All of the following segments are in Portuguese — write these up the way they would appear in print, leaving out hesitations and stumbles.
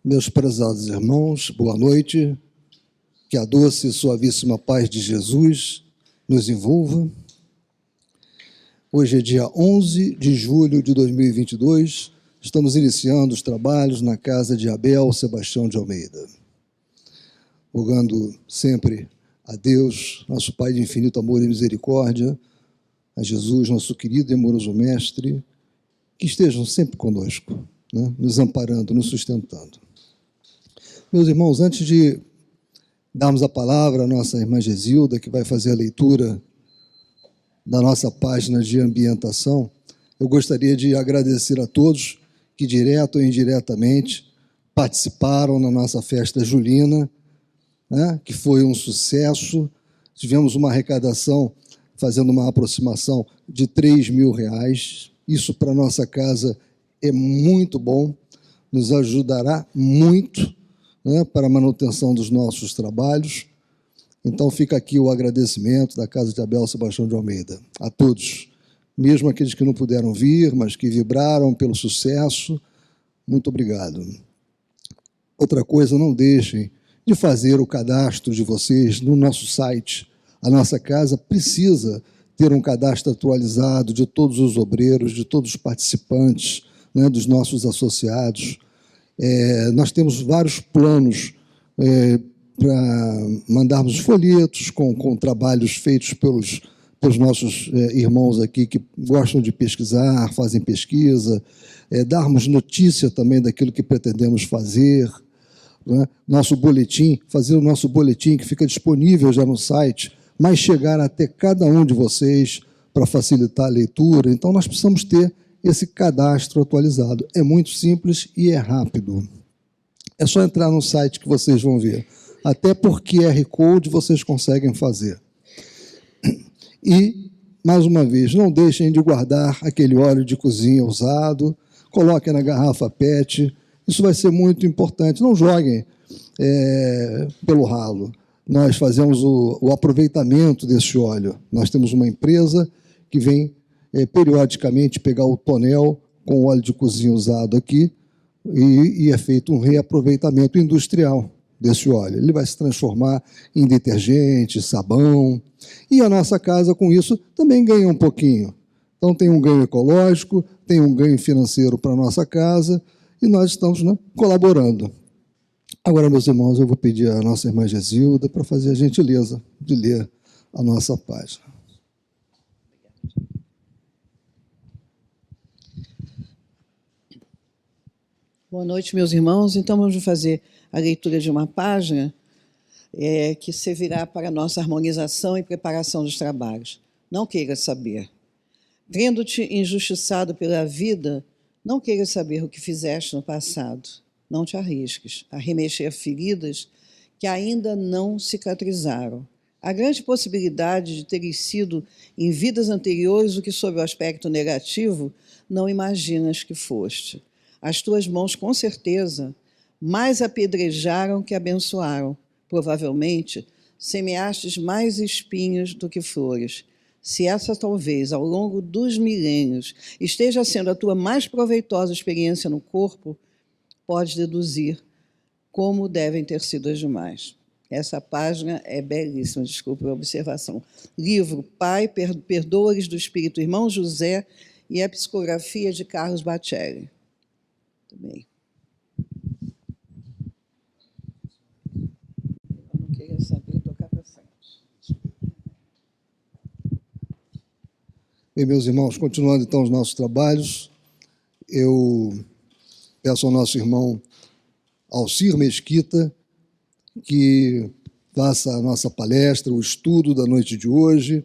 Meus prezados irmãos, boa noite. Que a doce e suavíssima paz de Jesus nos envolva. Hoje é dia 11 de julho de 2022. Estamos iniciando os trabalhos na casa de Abel Sebastião de Almeida. Rogando sempre a Deus, nosso Pai de infinito amor e misericórdia, a Jesus, nosso querido e amoroso Mestre, que estejam sempre conosco, né? Nos amparando, nos sustentando. Meus irmãos, antes de darmos a palavra à nossa irmã Gesilda, que vai fazer a leitura da nossa página de ambientação, eu gostaria de agradecer a todos que, direto ou indiretamente, participaram na nossa festa julina, né, que foi um sucesso. Tivemos uma arrecadação, fazendo uma aproximação de R$3.000. Isso, para a nossa casa, é muito bom, nos ajudará muito, né, para a manutenção dos nossos trabalhos. Então, fica aqui o agradecimento da Casa de Abel Sebastião de Almeida a todos, mesmo aqueles que não puderam vir, mas que vibraram pelo sucesso. Muito obrigado. Outra coisa, não deixem de fazer o cadastro de vocês no nosso site. A nossa casa precisa ter um cadastro atualizado de todos os obreiros, de todos os participantes, né, dos nossos associados. Nós temos vários planos para mandarmos folhetos com trabalhos feitos pelos nossos irmãos aqui que gostam de pesquisar, fazem pesquisa, darmos notícia também daquilo que pretendemos fazer, né? Nosso boletim, fazer o nosso boletim que fica disponível já no site, mas chegar até cada um de vocês para facilitar a leitura. Então, nós precisamos ter esse cadastro atualizado. É muito simples e é rápido. É só entrar no site que vocês vão ver. Até por QR Code vocês conseguem fazer. E, mais uma vez, não deixem de guardar aquele óleo de cozinha usado, coloquem na garrafa PET, isso vai ser muito importante. Não joguem pelo ralo. Nós fazemos o aproveitamento desse óleo. Nós temos uma empresa que vem periodicamente pegar o tonel com o óleo de cozinha usado aqui e é feito um reaproveitamento industrial desse óleo. Ele vai se transformar em detergente, sabão, e a nossa casa, com isso, também ganha um pouquinho. Então, tem um ganho ecológico, tem um ganho financeiro para a nossa casa, e nós estamos, né, colaborando. Agora, meus irmãos, eu vou pedir à nossa irmã Gesilda para fazer a gentileza de ler a nossa página. Boa noite, meus irmãos. Então, vamos fazer a leitura de uma página que servirá para a nossa harmonização e preparação dos trabalhos. Não queiras saber. Vendo-te injustiçado pela vida, não queiras saber o que fizeste no passado. Não te arrisques a remexer feridas que ainda não cicatrizaram. Há grande possibilidade de teres sido, em vidas anteriores, o que, sob o aspecto negativo, não imaginas que foste. As tuas mãos, com certeza, mais apedrejaram que abençoaram. Provavelmente, semeastes mais espinhos do que flores. Se essa, talvez, ao longo dos milênios, esteja sendo a tua mais proveitosa experiência no corpo, podes deduzir como devem ter sido as demais. Essa página é belíssima, desculpe a observação. Livro Pai, Perdoa-lhes do Espírito, Irmão José, e a psicografia de Carlos Bacelli. Também. Eu não queria saber tocar para frente. Bem, meus irmãos, continuando então os nossos trabalhos, eu peço ao nosso irmão Alcir Mesquita que faça a nossa palestra, o estudo da noite de hoje.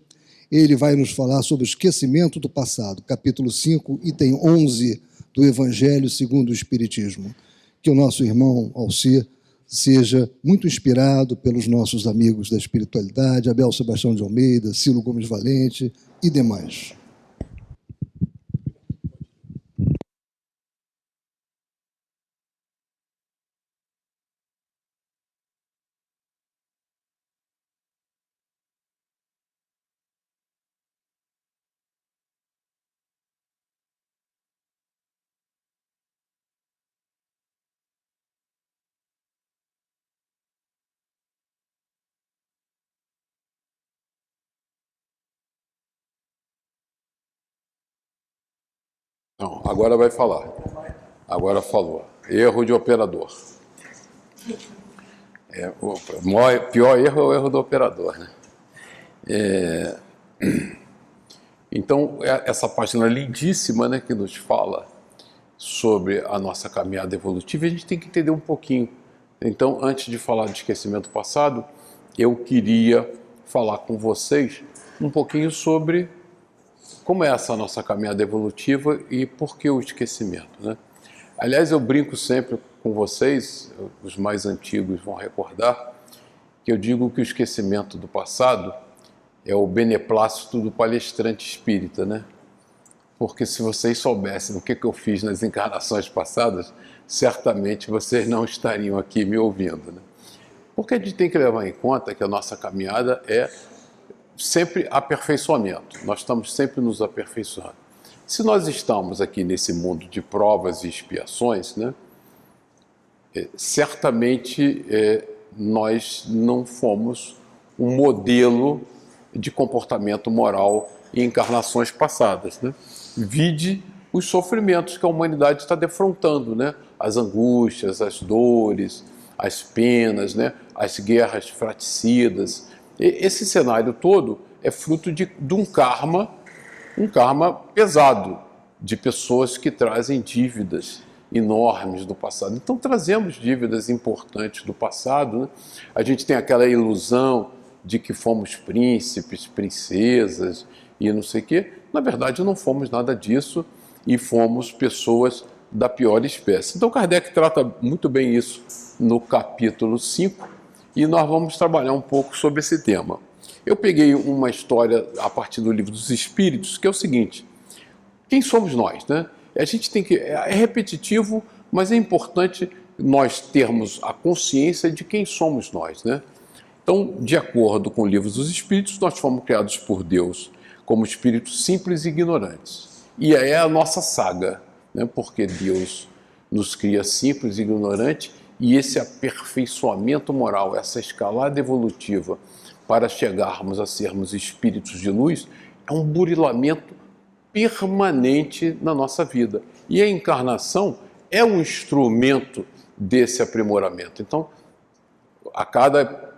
Ele vai nos falar sobre o esquecimento do passado, capítulo 5, item 11 do Evangelho segundo o Espiritismo. Que o nosso irmão Alcir seja muito inspirado pelos nossos amigos da espiritualidade, Abel Sebastião de Almeida, Cilo Gomes Valente e demais. Não, agora vai falar. Agora falou. Erro de operador. O pior erro é o erro do operador, né? Então, essa página lindíssima, né, que nos fala sobre a nossa caminhada evolutiva, a gente tem que entender um pouquinho. Então, antes de falar de esquecimento passado, eu queria falar com vocês um pouquinho sobre como é essa nossa caminhada evolutiva e por que o esquecimento, né? Aliás, eu brinco sempre com vocês, os mais antigos vão recordar, que eu digo que o esquecimento do passado é o beneplácito do palestrante espírita, né? Porque se vocês soubessem o que eu fiz nas encarnações passadas, certamente vocês não estariam aqui me ouvindo, né? Porque a gente tem que levar em conta que a nossa caminhada é sempre aperfeiçoamento. Nós estamos sempre nos aperfeiçoando. Se nós estamos aqui nesse mundo de provas e expiações, né, certamente nós não fomos um modelo de comportamento moral em encarnações passadas, né? Vide os sofrimentos que a humanidade está defrontando, né? As angústias, as dores, as penas, né? As guerras fratricidas. Esse cenário todo é fruto de um karma pesado, de pessoas que trazem dívidas enormes do passado. Então trazemos dívidas importantes do passado, né? A gente tem aquela ilusão de que fomos príncipes, princesas e não sei o quê. Na verdade não fomos nada disso e fomos pessoas da pior espécie. Então Kardec trata muito bem isso no capítulo 5 e nós vamos trabalhar um pouco sobre esse tema. Eu peguei uma história a partir do Livro dos Espíritos, que é o seguinte: quem somos nós, né? A gente tem que... É repetitivo, mas é importante nós termos a consciência de quem somos nós, né? Então, de acordo com o Livro dos Espíritos, nós fomos criados por Deus como espíritos simples e ignorantes. E é a nossa saga, né? Porque Deus nos cria simples e ignorantes, e esse aperfeiçoamento moral, essa escalada evolutiva para chegarmos a sermos espíritos de luz, é um burilamento permanente na nossa vida. E a encarnação é um instrumento desse aprimoramento. Então, a cada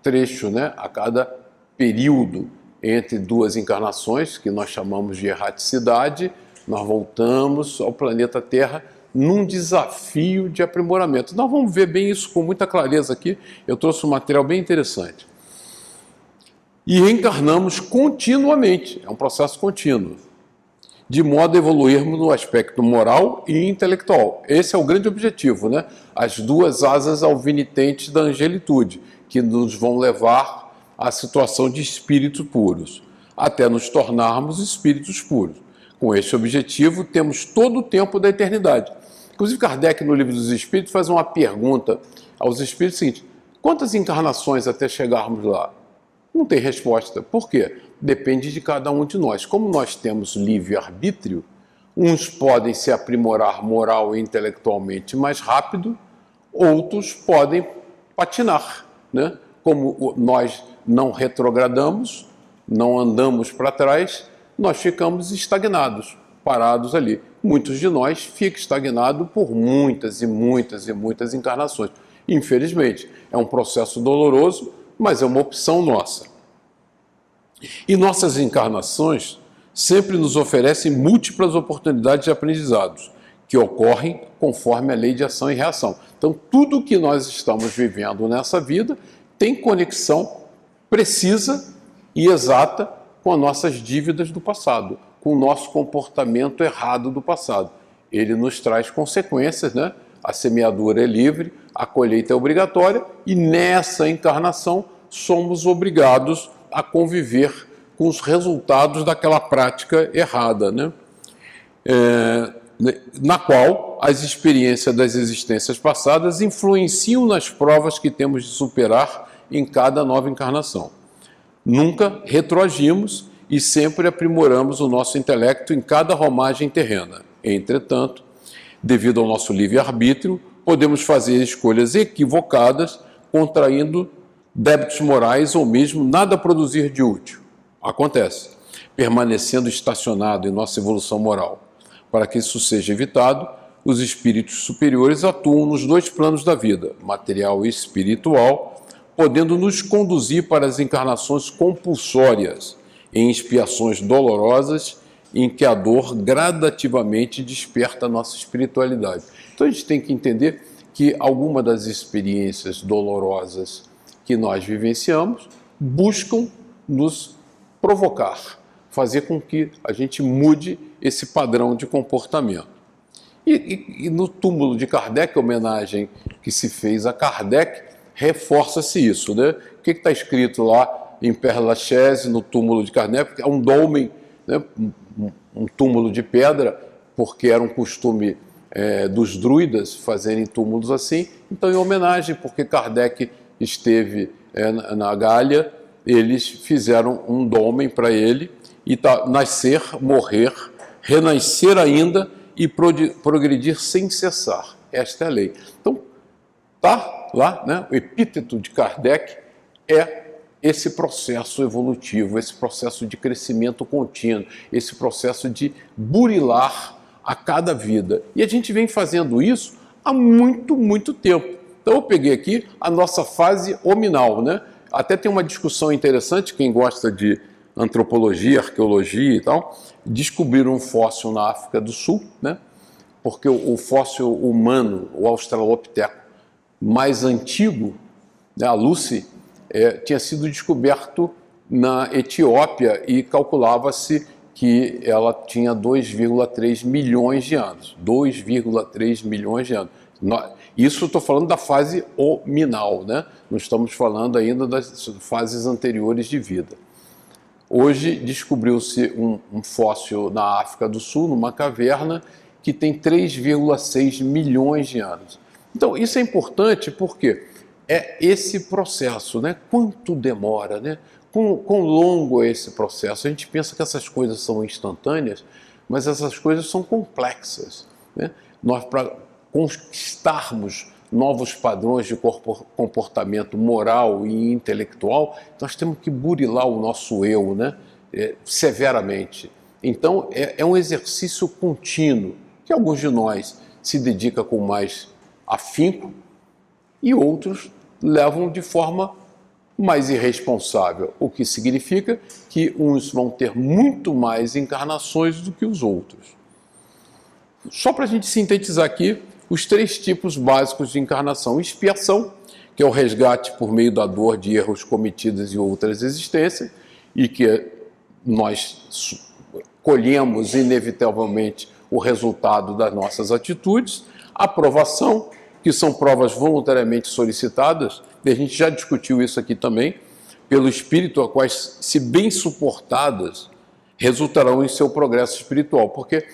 trecho, né, a cada período entre duas encarnações, que nós chamamos de erraticidade, nós voltamos ao planeta Terra num desafio de aprimoramento. Nós vamos ver bem isso com muita clareza aqui. Eu trouxe um material bem interessante. E reencarnamos continuamente, é um processo contínuo, de modo a evoluirmos no aspecto moral e intelectual. Esse é o grande objetivo, né? As duas asas alvinitentes da angelitude, que nos vão levar à situação de espíritos puros, até nos tornarmos espíritos puros. Com esse objetivo, temos todo o tempo da eternidade. Inclusive, Kardec, no Livro dos Espíritos, faz uma pergunta aos espíritos seguinte: quantas encarnações até chegarmos lá? Não tem resposta. Por quê? Depende de cada um de nós. Como nós temos livre-arbítrio, uns podem se aprimorar moral e intelectualmente mais rápido, outros podem patinar, né? Como nós não retrogradamos, não andamos para trás, nós ficamos estagnados, parados ali. Muitos de nós ficam estagnados por muitas e muitas e muitas encarnações. Infelizmente, é um processo doloroso, mas é uma opção nossa. E nossas encarnações sempre nos oferecem múltiplas oportunidades de aprendizados, que ocorrem conforme a lei de ação e reação. Então, tudo que nós estamos vivendo nessa vida tem conexão precisa e exata com as nossas dívidas do passado, com o nosso comportamento errado do passado. Ele nos traz consequências, né? A semeadura é livre, a colheita é obrigatória, e nessa encarnação somos obrigados a conviver com os resultados daquela prática errada, né? Na qual as experiências das existências passadas influenciam nas provas que temos de superar em cada nova encarnação. Nunca retroagimos e sempre aprimoramos o nosso intelecto em cada romagem terrena. Entretanto, devido ao nosso livre-arbítrio, podemos fazer escolhas equivocadas, contraindo débitos morais ou mesmo nada produzir de útil. Acontece, permanecendo estacionado em nossa evolução moral. Para que isso seja evitado, os espíritos superiores atuam nos dois planos da vida, material e espiritual, podendo nos conduzir para as encarnações compulsórias, em expiações dolorosas, em que a dor gradativamente desperta a nossa espiritualidade. Então a gente tem que entender que alguma das experiências dolorosas que nós vivenciamos buscam nos provocar, fazer com que a gente mude esse padrão de comportamento. E no túmulo de Kardec, a homenagem que se fez a Kardec, reforça-se isso, né? O que está escrito lá em Père Lachaise, no túmulo de Kardec? É um dolmen, né? Um túmulo de pedra, porque era um costume dos druidas fazerem túmulos assim. Então, em homenagem, porque Kardec esteve na Gália, eles fizeram um dolmen para ele, e nascer, morrer, renascer ainda e progredir sem cessar. Esta é a lei. Então, está lá, né? O epíteto de Kardec é esse processo evolutivo, esse processo de crescimento contínuo, esse processo de burilar a cada vida. E a gente vem fazendo isso há muito, muito tempo. Então eu peguei aqui a nossa fase hominal, né? Até tem uma discussão interessante, quem gosta de antropologia, arqueologia e tal, descobriram um fóssil na África do Sul, né? Porque o fóssil humano, o australopiteco mais antigo, né, a Lucy, tinha sido descoberto na Etiópia e calculava-se que ela tinha 2,3 milhões de anos. 2,3 milhões de anos. Isso estou falando da fase hominal, né? Não estamos falando ainda das fases anteriores de vida. Hoje descobriu-se um fóssil na África do Sul, numa caverna, que tem 3,6 milhões de anos. Então, isso é importante porque é esse processo, né? Quanto demora, né? Quão longo é esse processo? A gente pensa que essas coisas são instantâneas, mas essas coisas são complexas, né? Nós, para conquistarmos novos padrões de comportamento moral e intelectual, nós temos que burilar o nosso eu, né? Severamente. Então, é um exercício contínuo, que alguns de nós se dedicam com mais afinco e outros levam de forma mais irresponsável, o que significa que uns vão ter muito mais encarnações do que os outros. Só para a gente sintetizar aqui, os 3 tipos básicos de encarnação: expiação, que é o resgate por meio da dor de erros cometidos em outras existências, e que nós colhemos inevitavelmente o resultado das nossas atitudes. Aprovação, que são provas voluntariamente solicitadas, e a gente já discutiu isso aqui também, pelo espírito, a quais, se bem suportadas, resultarão em seu progresso espiritual. Porque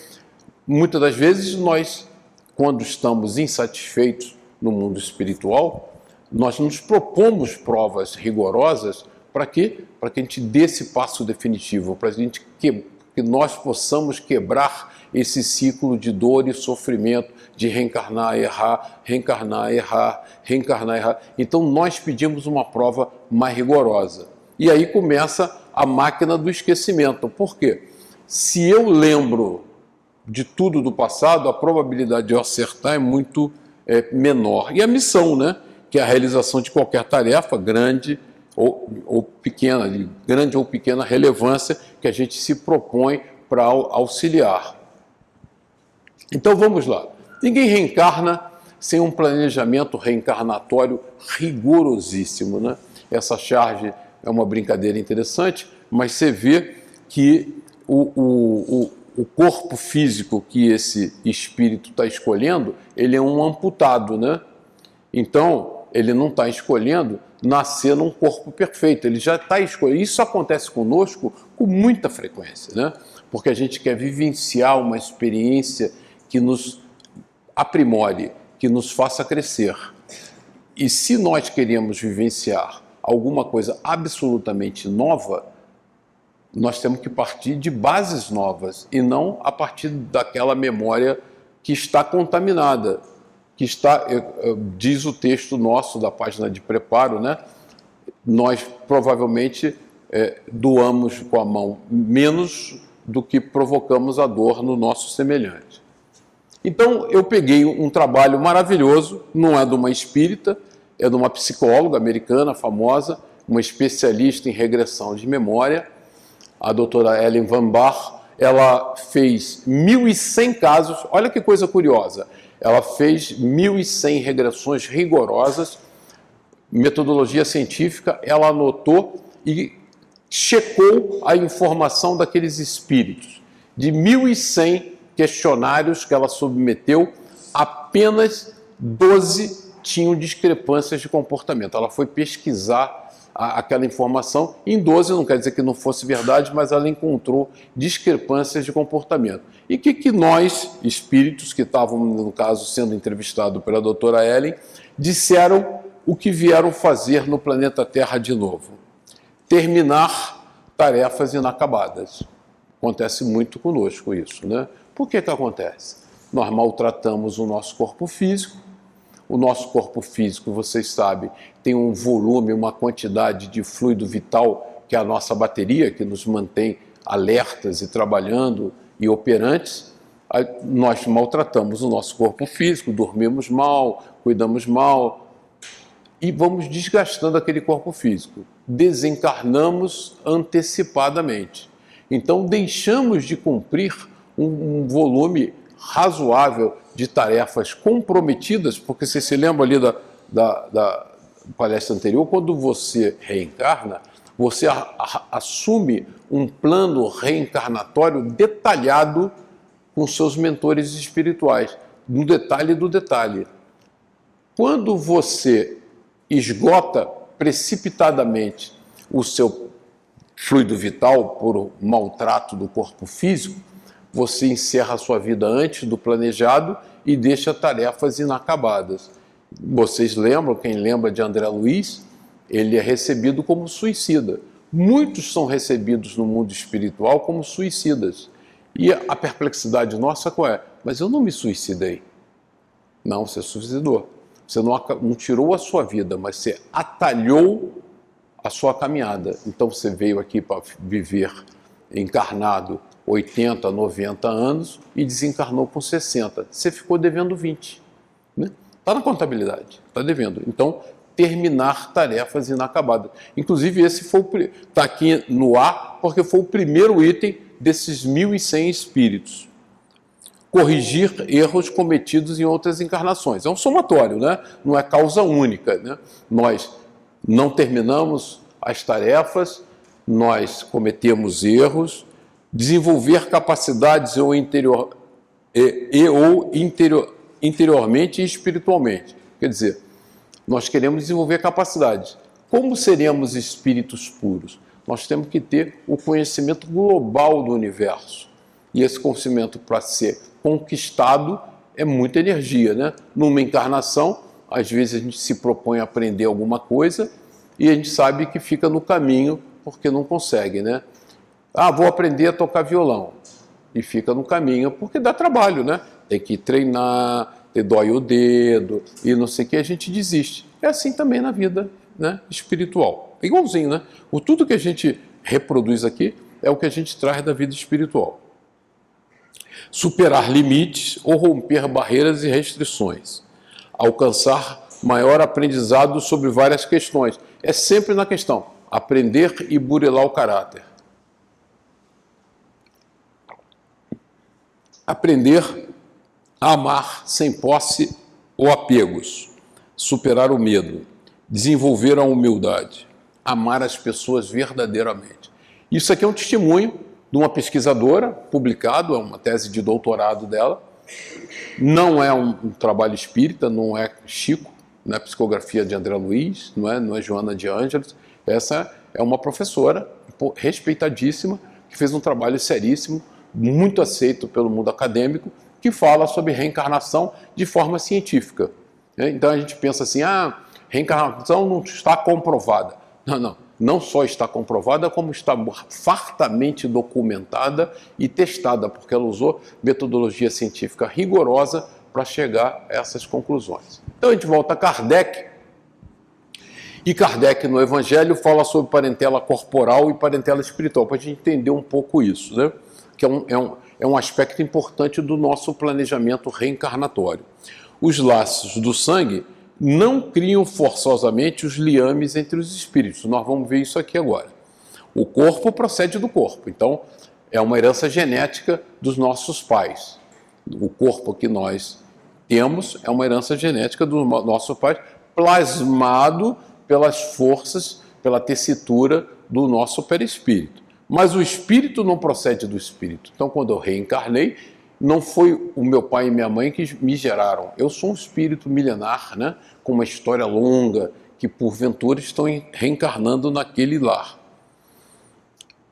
muitas das vezes nós, quando estamos insatisfeitos no mundo espiritual, nós nos propomos provas rigorosas para quê? Para que a gente dê esse passo definitivo, para que nós possamos quebrar esse ciclo de dor e sofrimento, de reencarnar, errar, reencarnar, errar, reencarnar, errar. Então nós pedimos uma prova mais rigorosa. E aí começa a máquina do esquecimento. Por quê? Se eu lembro de tudo do passado, a probabilidade de eu acertar é muito menor. E a missão, né? Que é a realização de qualquer tarefa, grande ou pequena, de grande ou pequena relevância, que a gente se propõe para auxiliar. Então vamos lá. Ninguém reencarna sem um planejamento reencarnatório rigorosíssimo, né? Essa charge é uma brincadeira interessante, mas você vê que o corpo físico que esse espírito está escolhendo, ele é um amputado, né? Então, ele não está escolhendo nascer num corpo perfeito, ele já está escolhendo. Isso acontece conosco com muita frequência, né? Porque a gente quer vivenciar uma experiência que nos aprimore, que nos faça crescer. E se nós queremos vivenciar alguma coisa absolutamente nova, nós temos que partir de bases novas e não a partir daquela memória que está contaminada, que está, diz o texto nosso da página de preparo, né? Nós provavelmente doamos com a mão menos do que provocamos a dor no nosso semelhante. Então, eu peguei um trabalho maravilhoso, não é de uma espírita, é de uma psicóloga americana famosa, uma especialista em regressão de memória, a doutora Ellen Van Baar. Ela fez 1.100 casos, olha que coisa curiosa, ela fez 1.100 regressões rigorosas, metodologia científica, ela anotou e checou a informação daqueles espíritos. De 1.100 questionários que ela submeteu, apenas 12 tinham discrepâncias de comportamento. Ela foi pesquisar aquela informação, em 12 não quer dizer que não fosse verdade, mas ela encontrou discrepâncias de comportamento. E o que nós, espíritos que estavam, no caso, sendo entrevistados pela doutora Ellen, disseram o que vieram fazer no planeta Terra de novo? Terminar tarefas inacabadas. Acontece muito conosco isso, né? Por que acontece? Nós maltratamos o nosso corpo físico. O nosso corpo físico, vocês sabem, tem um volume, uma quantidade de fluido vital, que é a nossa bateria, que nos mantém alertas e trabalhando e operantes. Nós maltratamos o nosso corpo físico, dormimos mal, cuidamos mal e vamos desgastando aquele corpo físico. Desencarnamos antecipadamente. Então, deixamos de cumprir um volume razoável de tarefas comprometidas, porque você se lembra ali da palestra anterior, quando você reencarna, você assume um plano reencarnatório detalhado com seus mentores espirituais, no detalhe do detalhe. Quando você esgota precipitadamente o seu fluido vital por maltrato do corpo físico, você encerra a sua vida antes do planejado e deixa tarefas inacabadas. Vocês lembram, quem lembra de André Luiz, ele é recebido como suicida. Muitos são recebidos no mundo espiritual como suicidas. E a perplexidade nossa qual é? Mas eu não me suicidei. Não, você suicidou. Você não tirou a sua vida, mas você atalhou a sua caminhada. Então você veio aqui para viver encarnado 80, 90 anos e desencarnou com 60. Você ficou devendo 20. Né? Está na contabilidade, está devendo. Então, terminar tarefas inacabadas. Inclusive, esse está aqui no ar, porque foi o primeiro item desses 1.100 espíritos. Corrigir erros cometidos em outras encarnações. É um somatório, né? Não é causa única. Né? Nós não terminamos as tarefas, nós cometemos erros, desenvolver capacidades interiormente e espiritualmente. Quer dizer, nós queremos desenvolver capacidades. Como seremos espíritos puros? Nós temos que ter o conhecimento global do universo. E esse conhecimento, para ser conquistado, é muita energia, né? Numa encarnação, às vezes a gente se propõe a aprender alguma coisa e a gente sabe que fica no caminho porque não consegue, né? Ah, vou aprender a tocar violão. E fica no caminho, porque dá trabalho, né? Tem que treinar, dói o dedo, e não sei o que, a gente desiste. É assim também na vida, né, espiritual. É igualzinho, né? Tudo que a gente reproduz aqui é o que a gente traz da vida espiritual. Superar limites ou romper barreiras e restrições. Alcançar maior aprendizado sobre várias questões. É sempre na questão, aprender e burilar o caráter. Aprender a amar sem posse ou apegos, superar o medo, desenvolver a humildade, amar as pessoas verdadeiramente. Isso aqui é um testemunho de uma pesquisadora, publicado, é uma tese de doutorado dela. Não é um trabalho espírita, não é Chico, não é psicografia de André Luiz, não é Joana de Ângeles. Essa é uma professora respeitadíssima, que fez um trabalho seríssimo, muito aceito pelo mundo acadêmico, que fala sobre reencarnação de forma científica. Então a gente pensa assim, reencarnação não está comprovada. Não só está comprovada, como está fartamente documentada e testada, porque ela usou metodologia científica rigorosa para chegar a essas conclusões. Então a gente volta a Kardec, e Kardec no Evangelho fala sobre parentela corporal e parentela espiritual, para a gente entender um pouco isso, né? que é um aspecto importante do nosso planejamento reencarnatório. Os laços do sangue não criam forçosamente os liames entre os espíritos. Nós vamos ver isso aqui agora. O corpo procede do corpo, então é uma herança genética dos nossos pais. O corpo que nós temos é uma herança genética do nosso pai, plasmado pelas forças, pela tessitura do nosso perispírito. Mas o espírito não procede do espírito. Então, quando eu reencarnei, não foi o meu pai e minha mãe que me geraram. Eu sou um espírito milenar, né, com uma história longa, que porventura estão reencarnando naquele lar.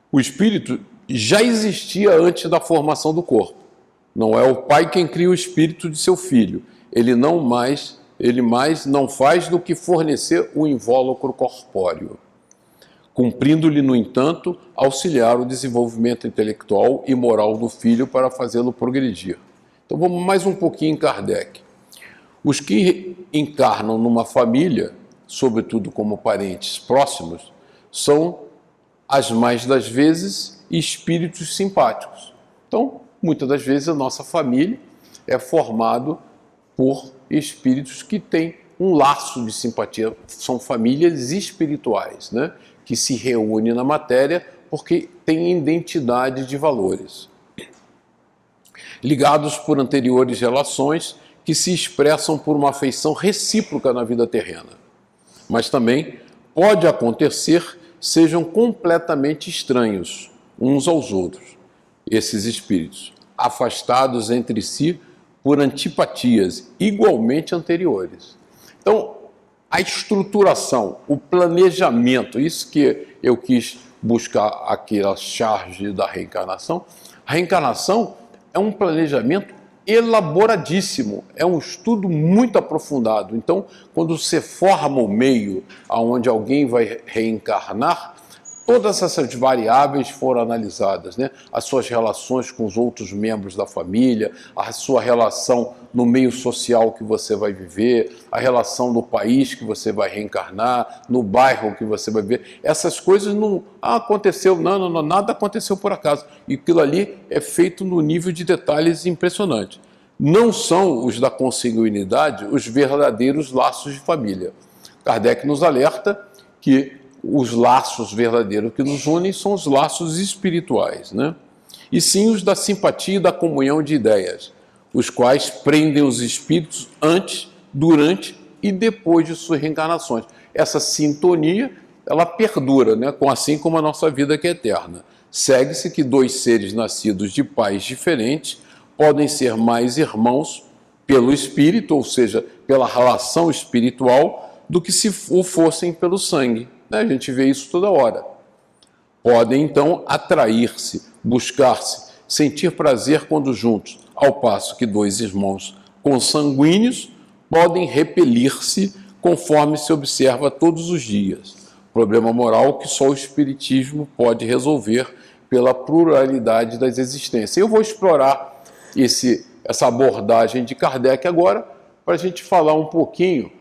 O espírito já existia antes da formação do corpo. Não é o pai quem cria o espírito de seu filho. Ele mais não faz do que fornecer o invólucro corpóreo, cumprindo-lhe, no entanto, auxiliar o desenvolvimento intelectual e moral do filho para fazê-lo progredir. Então vamos mais um pouquinho em Kardec. Os que encarnam numa família, sobretudo como parentes próximos, são, as mais das vezes, espíritos simpáticos. Então, muitas das vezes a nossa família é formado por espíritos que têm um laço de simpatia. São famílias espirituais, né, que se reúnem na matéria porque têm identidade de valores, ligados por anteriores relações que se expressam por uma afeição recíproca na vida terrena. Mas também pode acontecer sejam completamente estranhos uns aos outros, esses espíritos, afastados entre si por antipatias igualmente anteriores. Então, a estruturação, o planejamento, isso que eu quis buscar aqui, a charge da reencarnação. A reencarnação é um planejamento elaboradíssimo, é um estudo muito aprofundado. Então, quando você forma o meio onde alguém vai reencarnar, todas essas variáveis foram analisadas, né? As suas relações com os outros membros da família, a sua relação no meio social que você vai viver, a relação no país que você vai reencarnar, no bairro que você vai viver. Essas coisas não aconteceu, não, nada aconteceu por acaso. E aquilo ali é feito no nível de detalhes impressionante. Não são os da consanguinidade os verdadeiros laços de família. Kardec nos alerta que os laços verdadeiros que nos unem são os laços espirituais, né? E sim os da simpatia e da comunhão de ideias, os quais prendem os espíritos antes, durante e depois de suas reencarnações. Essa sintonia, ela perdura, né? Assim como a nossa vida que é eterna. Segue-se que dois seres nascidos de pais diferentes podem ser mais irmãos pelo espírito, ou seja, pela relação espiritual, do que se o fossem pelo sangue. A gente vê isso toda hora. Podem, então, atrair-se, buscar-se, sentir prazer quando juntos, ao passo que dois irmãos consanguíneos podem repelir-se conforme se observa todos os dias. Problema moral que só o Espiritismo pode resolver pela pluralidade das existências. Eu vou explorar essa abordagem de Kardec agora para a gente falar um pouquinho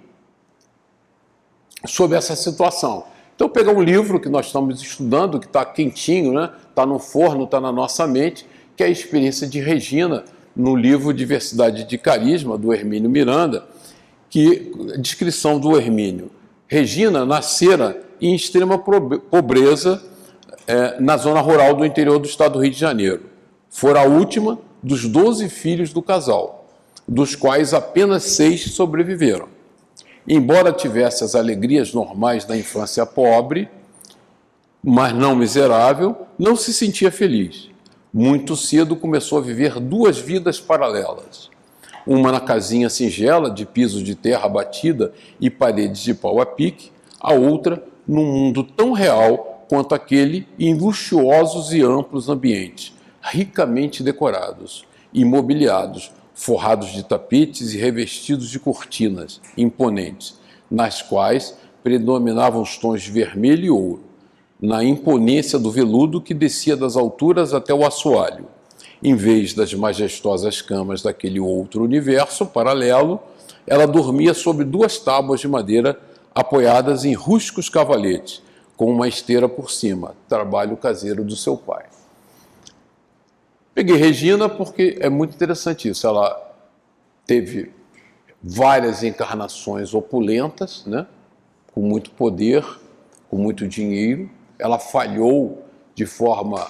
sobre essa situação. Então, pegar um livro que nós estamos estudando, que está quentinho, né? Está no forno, está na nossa mente, que é a experiência de Regina, no livro Diversidade de Carisma, do Hermínio Miranda, que descrição do Hermínio. Regina nascera em extrema pobreza na zona rural do interior do estado do Rio de Janeiro. Fora a última dos 12 filhos do casal, dos quais apenas 6 sobreviveram. Embora tivesse as alegrias normais da infância pobre, mas não miserável, não se sentia feliz. Muito cedo começou a viver 2 vidas paralelas. Uma na casinha singela, de piso de terra batida e paredes de pau a pique, a outra num mundo tão real quanto aquele em luxuosos e amplos ambientes, ricamente decorados, imobiliados, forrados de tapetes e revestidos de cortinas imponentes, nas quais predominavam os tons de vermelho e ouro, na imponência do veludo que descia das alturas até o assoalho. Em vez das majestosas camas daquele outro universo paralelo, ela dormia sobre 2 tábuas de madeira apoiadas em rústicos cavaletes, com uma esteira por cima, trabalho caseiro do seu pai. Peguei Regina porque é muito interessante isso. Ela teve várias encarnações opulentas, né? Com muito poder, com muito dinheiro. Ela falhou de forma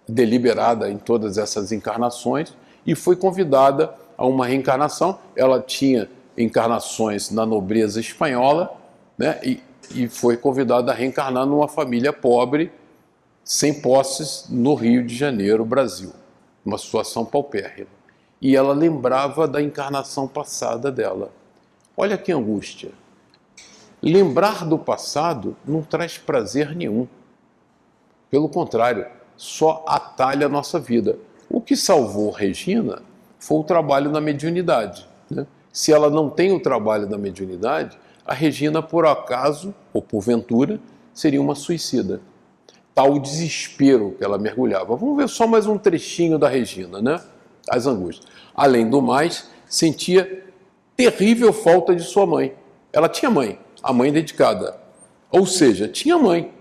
deliberada em todas essas encarnações e foi convidada a uma reencarnação. Ela tinha encarnações na nobreza espanhola, né? E foi convidada a reencarnar numa família pobre, sem posses, no Rio de Janeiro, Brasil. Uma situação paupérrima. E ela lembrava da encarnação passada dela. Olha que angústia. Lembrar do passado não traz prazer nenhum. Pelo contrário, só atalha a nossa vida. O que salvou Regina foi o trabalho na mediunidade, né? Se ela não tem o trabalho da mediunidade, a Regina, por acaso, ou porventura, seria uma suicida. Tal o desespero que ela mergulhava. Vamos ver só mais um trechinho da Regina, né? As angústias. Além do mais, sentia terrível falta de sua mãe. Ela tinha mãe, a mãe dedicada. Ou seja, tinha mãe,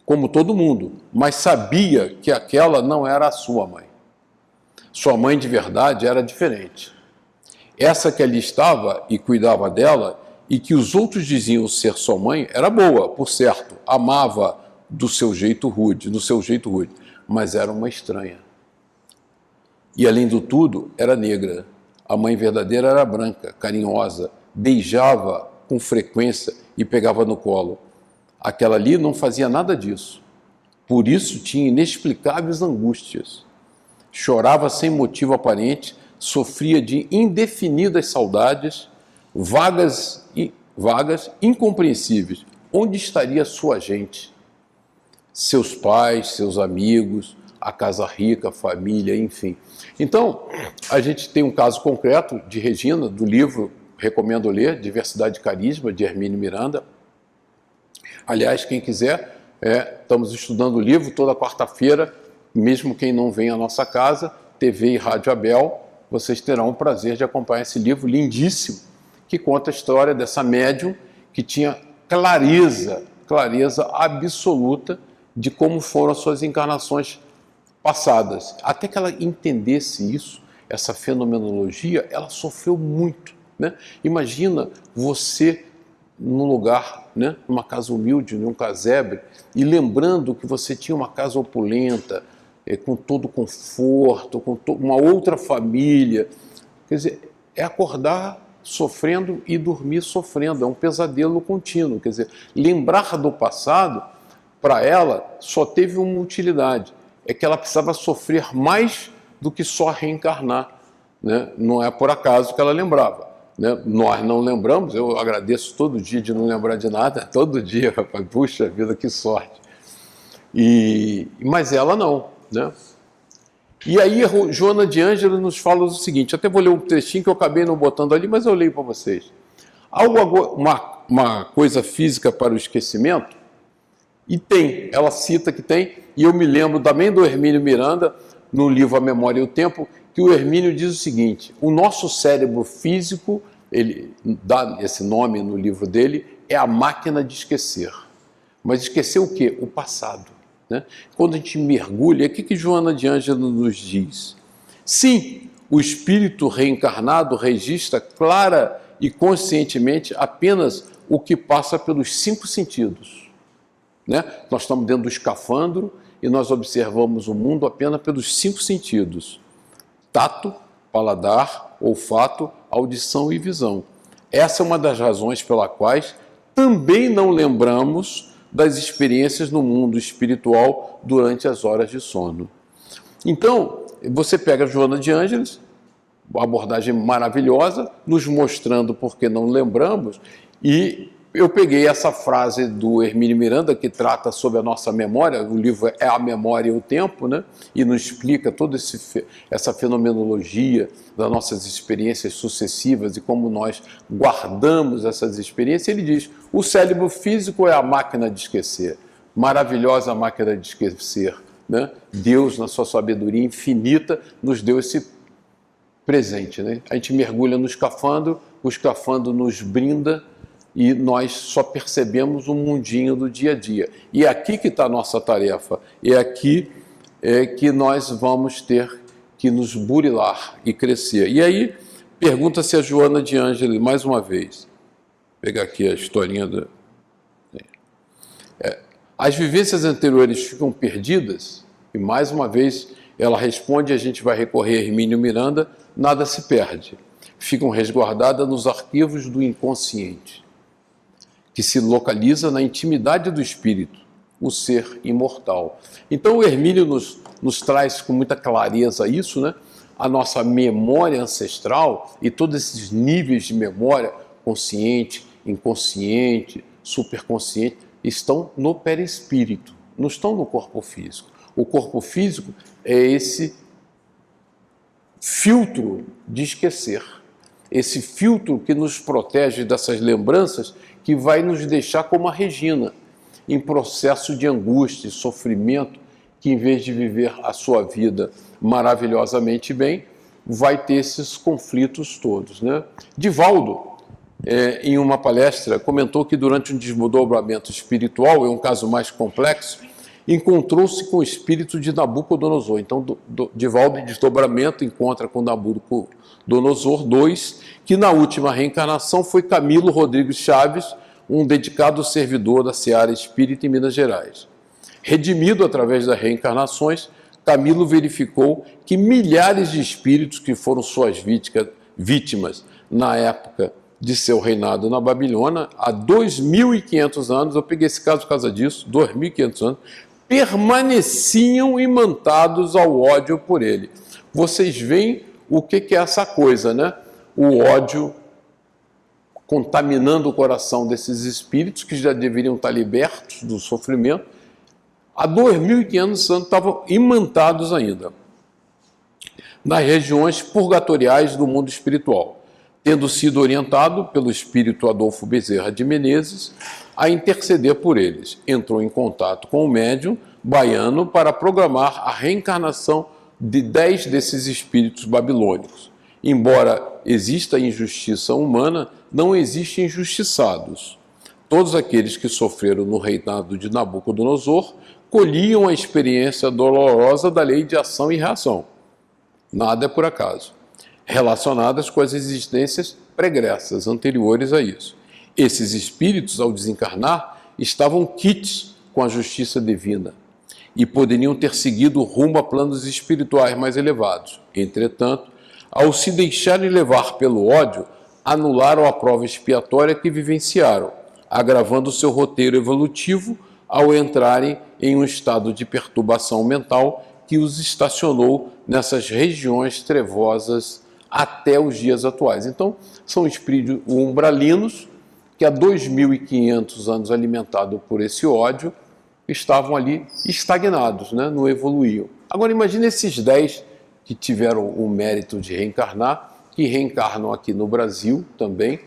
como todo mundo, mas sabia que aquela não era a sua mãe. Sua mãe de verdade era diferente. Essa que ali estava e cuidava dela, e que os outros diziam ser sua mãe, era boa, por certo, amava do seu jeito rude, mas era uma estranha. E além do tudo, era negra. A mãe verdadeira era branca, carinhosa, beijava com frequência e pegava no colo. Aquela ali não fazia nada disso. Por isso tinha inexplicáveis angústias. Chorava sem motivo aparente, sofria de indefinidas saudades, vagas, incompreensíveis. Onde estaria sua gente? Seus pais, seus amigos, a casa rica, a família, enfim. Então, a gente tem um caso concreto de Regina, do livro, recomendo ler, Diversidade de Carisma, de Hermínio Miranda. Aliás, quem quiser, estamos estudando o livro toda quarta-feira, mesmo quem não vem à nossa casa, TV e Rádio Abel, vocês terão o prazer de acompanhar esse livro lindíssimo, que conta a história dessa médium que tinha clareza absoluta de como foram as suas encarnações passadas. Até que ela entendesse isso, essa fenomenologia, ela sofreu muito, né? Imagina você num lugar, né, numa casa humilde, num casebre, e lembrando que você tinha uma casa opulenta, com todo conforto, com uma outra família. Quer dizer, é acordar sofrendo e dormir sofrendo, é um pesadelo contínuo. Quer dizer, lembrar do passado, para ela, só teve uma utilidade, é que ela precisava sofrer mais do que só reencarnar, né? Não é por acaso que ela lembrava, né? Nós não lembramos, eu agradeço todo dia de não lembrar de nada, todo dia, rapaz, puxa vida, que sorte. Mas ela não, né? E aí Joana de Ângeles nos fala o seguinte, até vou ler um trechinho que eu acabei não botando ali, mas eu leio para vocês. Uma coisa física para o esquecimento? E tem, ela cita que tem, e eu me lembro também do Hermínio Miranda, no livro A Memória e o Tempo, que o Hermínio diz o seguinte, o nosso cérebro físico, ele dá esse nome no livro dele, é a máquina de esquecer. Mas esquecer o quê? O passado, né? Quando a gente mergulha, o que Joana de Ângeles nos diz? Sim, o espírito reencarnado registra clara e conscientemente apenas o que passa pelos 5 sentidos. Né? Nós estamos dentro do escafandro e nós observamos o mundo apenas pelos 5 sentidos. Tato, paladar, olfato, audição e visão. Essa é uma das razões pelas quais também não lembramos das experiências no mundo espiritual durante as horas de sono. Então, você pega Joana de Ângeles, uma abordagem maravilhosa, nos mostrando por que não lembramos, e eu peguei essa frase do Hermínio Miranda, que trata sobre a nossa memória, o livro é A Memória e o Tempo, né? E nos explica toda essa fenomenologia das nossas experiências sucessivas e como nós guardamos essas experiências. Ele diz, o cérebro físico é a máquina de esquecer, maravilhosa máquina de esquecer, né? Deus, na sua sabedoria infinita, nos deu esse presente, né? A gente mergulha no escafandro, o escafandro nos brinda, e nós só percebemos o mundinho do dia a dia. E é aqui que está a nossa tarefa, é aqui que nós vamos ter que nos burilar e crescer. E aí, pergunta-se a Joana de Ângeles, mais uma vez. Vou pegar aqui a historinha da... As vivências anteriores ficam perdidas? E mais uma vez ela responde, a gente vai recorrer a Hermínio Miranda, nada se perde. Ficam resguardadas nos arquivos do inconsciente, que se localiza na intimidade do espírito, o ser imortal. Então o Hermínio nos traz com muita clareza isso, né? A nossa memória ancestral e todos esses níveis de memória, consciente, inconsciente, superconsciente, estão no perispírito, não estão no corpo físico. O corpo físico é esse filtro de esquecer, esse filtro que nos protege dessas lembranças, que vai nos deixar como a Regina, em processo de angústia e sofrimento, que em vez de viver a sua vida maravilhosamente bem, vai ter esses conflitos todos, né? Divaldo, em uma palestra, comentou que durante um desdobramento espiritual, é um caso mais complexo, encontrou-se com o espírito de Nabucodonosor. Então, Divaldo, em desdobramento, encontra com Nabucodonosor II, que na última reencarnação foi Camilo Rodrigues Chaves, um dedicado servidor da Seara Espírita em Minas Gerais. Redimido através das reencarnações, Camilo verificou que milhares de espíritos que foram suas vítimas na época de seu reinado na Babilônia, há 2.500 anos, eu peguei esse caso por causa disso, 2.500 anos, permaneciam imantados ao ódio por ele. Vocês veem o que é essa coisa, né? O ódio contaminando o coração desses espíritos que já deveriam estar libertos do sofrimento. Há 2.500 anos estavam imantados ainda nas regiões purgatoriais do mundo espiritual, tendo sido orientado pelo espírito Adolfo Bezerra de Menezes a interceder por eles. Entrou em contato com o médium baiano para programar a reencarnação de 10 desses espíritos babilônicos. Embora exista injustiça humana, não existem injustiçados. Todos aqueles que sofreram no reinado de Nabucodonosor colhiam a experiência dolorosa da lei de ação e reação. Nada é por acaso. Relacionadas com as existências pregressas, anteriores a isso. Esses espíritos, ao desencarnar, estavam quites com a justiça divina e poderiam ter seguido rumo a planos espirituais mais elevados. Entretanto, ao se deixarem levar pelo ódio, anularam a prova expiatória que vivenciaram, agravando seu roteiro evolutivo ao entrarem em um estado de perturbação mental que os estacionou nessas regiões trevosas até os dias atuais. Então, são espíritos umbralinos que há 2.500 anos, alimentados por esse ódio, estavam ali estagnados, né? Não evoluíam. Agora, imagine esses 10 que tiveram o mérito de reencarnar, que reencarnam aqui no Brasil também.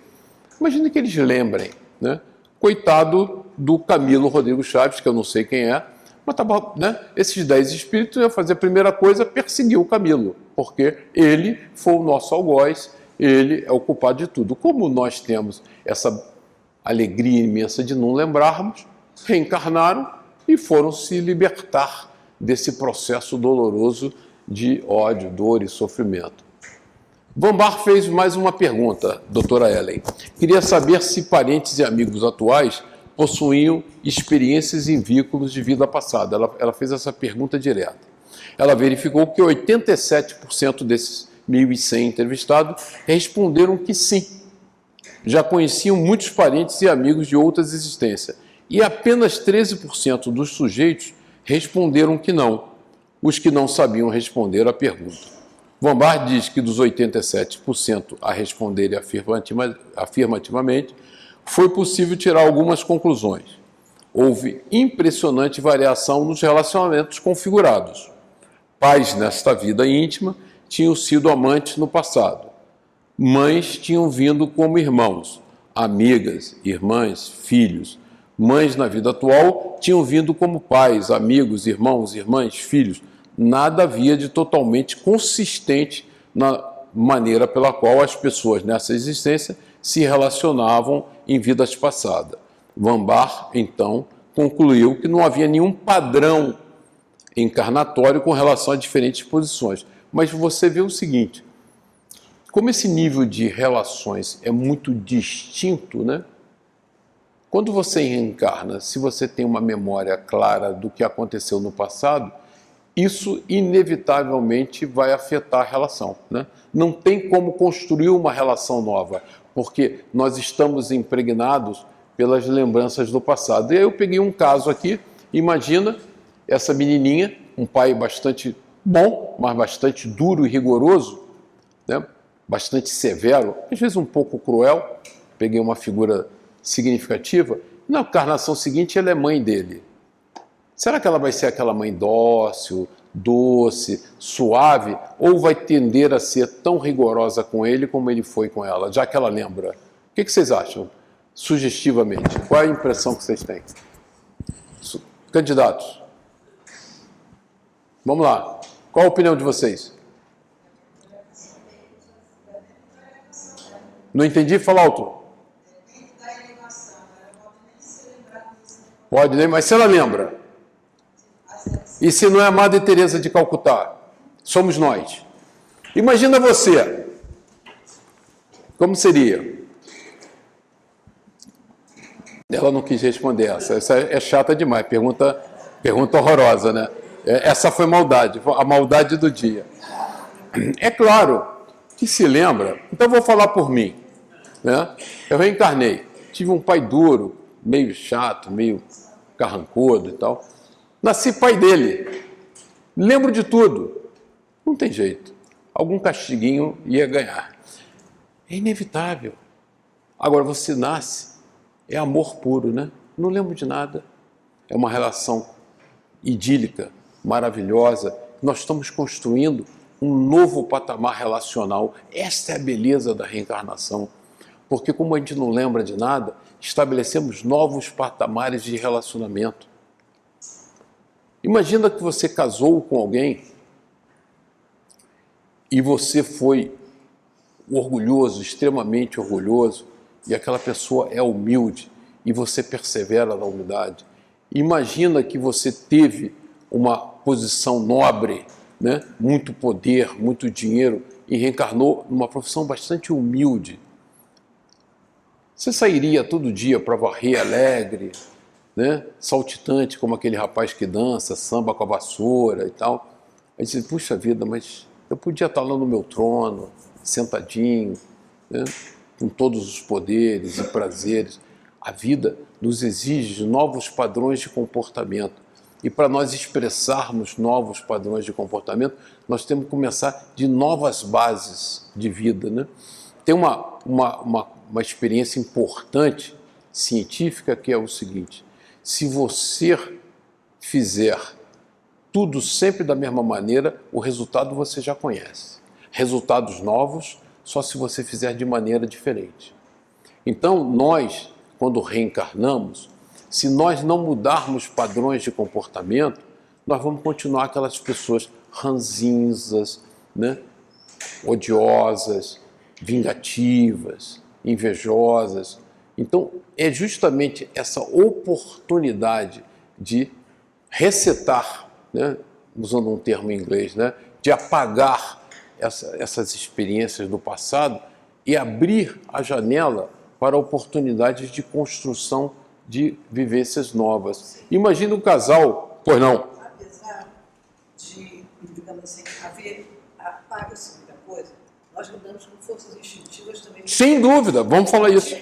Imagine que eles lembrem, né? Coitado do Camilo Rodrigues Chaves, que eu não sei quem é, mas tá bom, né? Esses 10 espíritos iam fazer a primeira coisa, perseguir o Camilo, porque ele foi o nosso algoz, ele é o culpado de tudo. Como nós temos essa alegria imensa de não lembrarmos, reencarnaram e foram se libertar desse processo doloroso de ódio, dor e sofrimento. Vambar fez mais uma pergunta, doutora Ellen. Queria saber se parentes e amigos atuais possuíam experiências em vínculos de vida passada. Ela fez essa pergunta direta. Ela verificou que 87% desses 1.100 entrevistados responderam que sim. Já conheciam muitos parentes e amigos de outras existências. E apenas 13% dos sujeitos responderam que não. Os que não sabiam responder à pergunta. Vambar diz que dos 87% a responderem afirmativamente, foi possível tirar algumas conclusões. Houve impressionante variação nos relacionamentos configurados. Pais nesta vida íntima tinham sido amantes no passado. Mães tinham vindo como irmãos, amigas, irmãs, filhos. Mães na vida atual tinham vindo como pais, amigos, irmãos, irmãs, filhos. Nada havia de totalmente consistente na maneira pela qual as pessoas nessa existência se relacionavam em vidas passadas. Vambar, então, concluiu que não havia nenhum padrão encarnatório com relação a diferentes posições. Mas você vê o seguinte, como esse nível de relações é muito distinto, né? Quando você reencarna, se você tem uma memória clara do que aconteceu no passado, isso inevitavelmente vai afetar a relação, né? Não tem como construir uma relação nova, porque nós estamos impregnados pelas lembranças do passado. E aí eu peguei um caso aqui, imagina essa menininha, um pai bastante bom, mas bastante duro e rigoroso, né? Bastante severo, às vezes um pouco cruel, peguei uma figura significativa, na encarnação seguinte ela é mãe dele. Será que ela vai ser aquela mãe dócil, doce, suave, ou vai tender a ser tão rigorosa com ele como ele foi com ela, já que ela lembra? O que vocês acham, sugestivamente? Qual é a impressão que vocês têm? Candidatos? Vamos lá. Qual a opinião de vocês? Não entendi? Fala alto. Pode, né? Mas se ela lembra. E se não é a Madre Teresa de Calcutá? Somos nós. Imagina você. Como seria? Ela não quis responder essa. Essa é chata demais. Pergunta horrorosa, né? Essa foi maldade. A maldade do dia. É claro que se lembra. Então vou falar por mim, né? Eu reencarnei. Tive um pai duro, meio chato, meio carrancudo e tal. Nasci pai dele. Lembro de tudo. Não tem jeito. Algum castiguinho ia ganhar. É inevitável. Agora você nasce, é amor puro, né? Não lembro de nada. É uma relação idílica, maravilhosa. Nós estamos construindo um novo patamar relacional. Esta é a beleza da reencarnação. Porque como a gente não lembra de nada, estabelecemos novos patamares de relacionamento. Imagina que você casou com alguém e você foi orgulhoso, extremamente orgulhoso, e aquela pessoa é humilde e você persevera na humildade. Imagina que você teve uma posição nobre, né? Muito poder, muito dinheiro, e reencarnou numa profissão bastante humilde. Você sairia todo dia para varrer alegre, né? Saltitante, como aquele rapaz que dança, samba com a vassoura e tal. Aí você diz, puxa vida, mas eu podia estar lá no meu trono, sentadinho, né? Com todos os poderes e prazeres. A vida nos exige novos padrões de comportamento. E para nós expressarmos novos padrões de comportamento, nós temos que começar de novas bases de vida, né? Tem uma experiência importante, científica, que é o seguinte: se você fizer tudo sempre da mesma maneira, o resultado você já conhece. Resultados novos, só se você fizer de maneira diferente. Então, nós, quando reencarnamos, se nós não mudarmos padrões de comportamento, nós vamos continuar aquelas pessoas ranzinzas, né? Odiosas, vingativas, invejosas. Então, é justamente essa oportunidade de resetar, né? Usando um termo em inglês, né? De apagar essas experiências do passado e abrir a janela para oportunidades de construção de vivências novas. Imagina um casal, pois não? Apesar de, digamos assim, apaga-se muita coisa, nós lidamos com forças instintivas também. Sem dúvida, vamos falar isso.